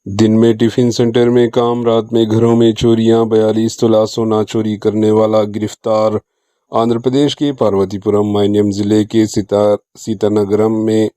दिन में tiffin centre में काम, रात में घरों में चोरियां। 42 तोला सोना चोरी करने वाला गिरफ्तार। आंध्र प्रदेश के पार्वतीपुरम मायनियम जिले के सीतानगरम में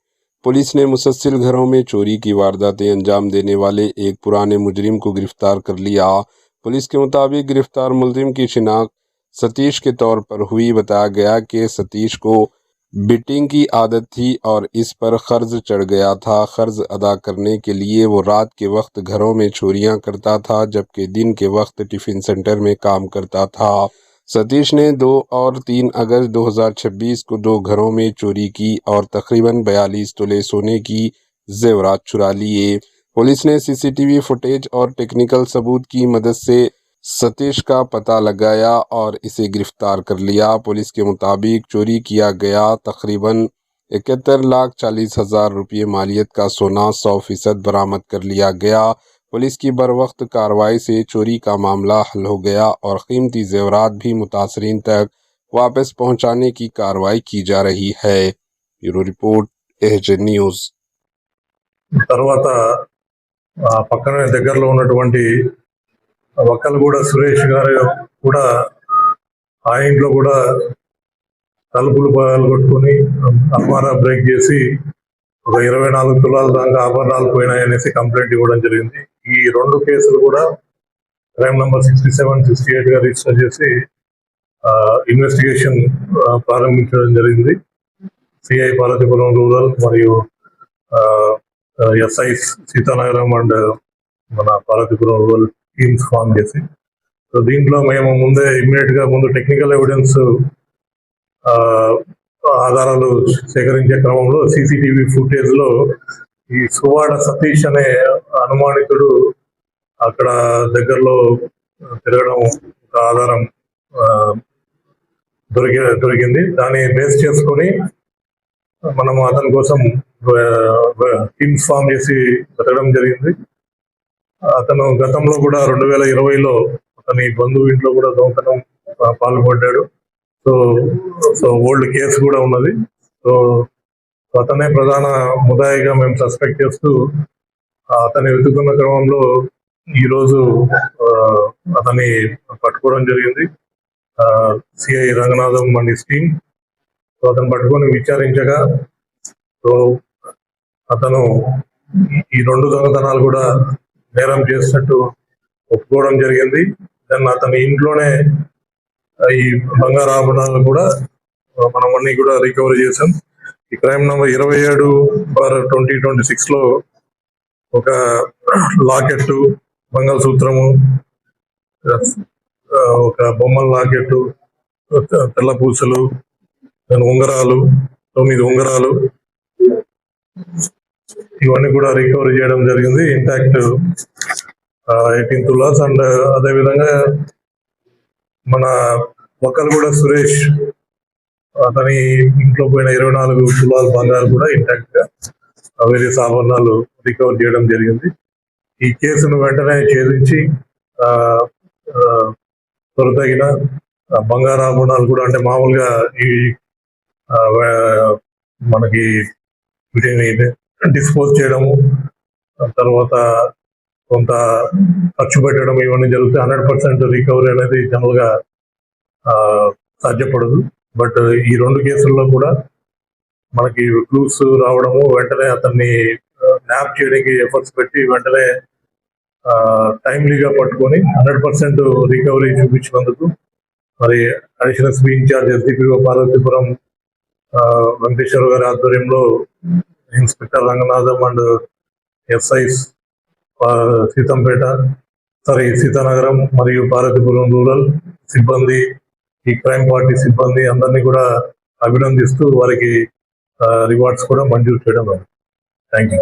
पुलिस ने मुसलसल घरों में चोरी की वारदातें अंजाम देने वाले एक पुराने मुजरिम को गिरफ्तार कर लिया। पुलिस के मुताबिक गिरफ्तार मुलजिम की शिनाख्त सतीश के तौर पर हुई। बताया गया कि सतीश को बिटिंग की आदत थी और इस पर कर्ज चढ़ गया था। कर्ज अदा करने के लिए वो रात के वक्त घरों में चोरियां करता था, जबकि दिन के वक्त टिफिन सेंटर में काम करता था। सतीश ने 2 और 3 अगस्त 2026 को 2 घरों में चोरी की और तकरीबन 42 तोले सोने की जेवरात चुरा लिए। पुलिस ने सीसीटीवी फुटेज और टेक्निकल सबूत की मदद से सतीश का पता लगाया और इसे गिरफ्तार कर लिया। पुलिस के मुताबिक चोरी किया गया तकरीबन 71,40,000 रुपये मालियत का सोना 100% बरामद कर लिया गया। पुलिस की बरवक्त कार्रवाई से चोरी का मामला हल हो गया और कीमती जेवरात भी मुतासरीन तक वापस पहुंचाने की कार्रवाई की जा रही है। ब्यूरो रिपोर्ट, एहजन न्यूज़। తర్వాత పక్కనే దగ్గరలో ఉన్నటువంటి వక్కలగూడ సురేష్ గారు కూడా ఆ ఇంట్లో కూడా తలుపులు పగలగొట్టుకొని అల్మారా బ్రేక్ చేసి ఒక 24 తులాల దాకా ఆభరణాలు పోయినాయనేసి కంప్లైంట్ ఇవ్వడం జరిగింది. ఈ 2 కేసులు కూడా క్రైమ్ నంబర్ 67, 68 గా రిజిస్టర్ చేసి ఇన్వెస్టిగేషన్ ప్రారంభించడం జరిగింది. సిఐ పార్వతీపురం రూరల్ మరియు ఎస్ఐ సీతానగరం అండ్ మన పార్వతీపురం రూరల్ టీమ్స్ ఫామ్ చేసి, సో దీంట్లో మేము ఇమ్మీడియట్ గా ముందు టెక్నికల్ ఎవిడెన్స్ ఆధారాలు సేకరించే క్రమంలో సీసీటీవీ ఫుటేజ్ లో ఈ సువాడ సతీష్ అనే అనుమానితుడు అక్కడ దగ్గరలో తిరగడం ఒక ఆధారం దొరికింది. దాన్ని బేస్ చేసుకొని మనం అతని కోసం టీమ్స్ ఫామ్ చేసి వెతకడం జరిగింది. అతను గతంలో కూడా 2020లో అతని బంధువు ఇంట్లో కూడా దొంగతనం పాల్పడ్డాడు. సో ఓల్డ్ కేసు కూడా ఉన్నది. సో అతనే ప్రధాన ముదాయిగా మేము సస్పెక్ట్ చేస్తూ అతన్ని వెతుకున్న క్రమంలో ఈరోజు అతన్ని పట్టుకోవడం జరిగింది. CI Ranganatham and team. So అతను పట్టుకొని విచారించగా సో అతను ఈ 2 దొంగతనాలు కూడా నేరం చేసినట్టు ఒప్పుకోవడం జరిగింది. దెన్ అతని ఇంట్లోనే ఈ బంగారు ఆభరణాలను కూడా మనం అన్ని కూడా రికవరీ చేసాం. ఈ క్రైమ్ నంబర్ 27/2026 లో ఒక లాకెట్, మంగళసూత్రము, ఒక బొమ్మల లాకెట్, తెల్ల పూసలు, ఉంగరాలు, 9 ఉంగరాలు, ఇవన్నీ కూడా రికవరీ చేయడం జరిగింది. ఇంటాక్ట్ 18 తులాస్. అండ్ అదేవిధంగా మన వక్కలగూడ సురేష్ అతని ఇంట్లో పోయిన 24 తులాల బంగారు కూడా ఇంటాక్ట్ గా వేరియస్ ఆభరణాలు రికవర్ చేయడం జరిగింది. ఈ కేసును వెంటనే ఛేదించి త్వరతగిన బంగారు ఆభరణాలు కూడా, అంటే మామూలుగా ఈ మనకి వీటిని డిస్పోజ్ చేయడము, తర్వాత కొంత ఖర్చు పెట్టడం, ఇవన్నీ జరుగుతాయి. 100% రికవరీ అనేది జనరల్ గా సాధ్యపడదు. బట్ ఈ 2 కేసుల్లో కూడా మనకి క్లూస్ రావడము, వెంటనే అతన్ని న్యాప్ చేయడానికి ఎఫర్ట్స్ పెట్టి వెంటనే టైమ్లీగా పట్టుకొని 100% రికవరీ చూపించినందుకు మరి additional SP in-charge SDPO Parvathipuram Venkateswara గారి ఆధ్వర్యంలో inspector Ranganatham and SIs Seethanagaram మరియు పార్వతీపురం రూరల్ సిబ్బంది, ఈ క్రైమ్ పార్టీ సిబ్బంది అందరినీ కూడా అభినందిస్తూ వారికి రివార్డ్స్ కూడా మంజూరు చేయడం. Thank you.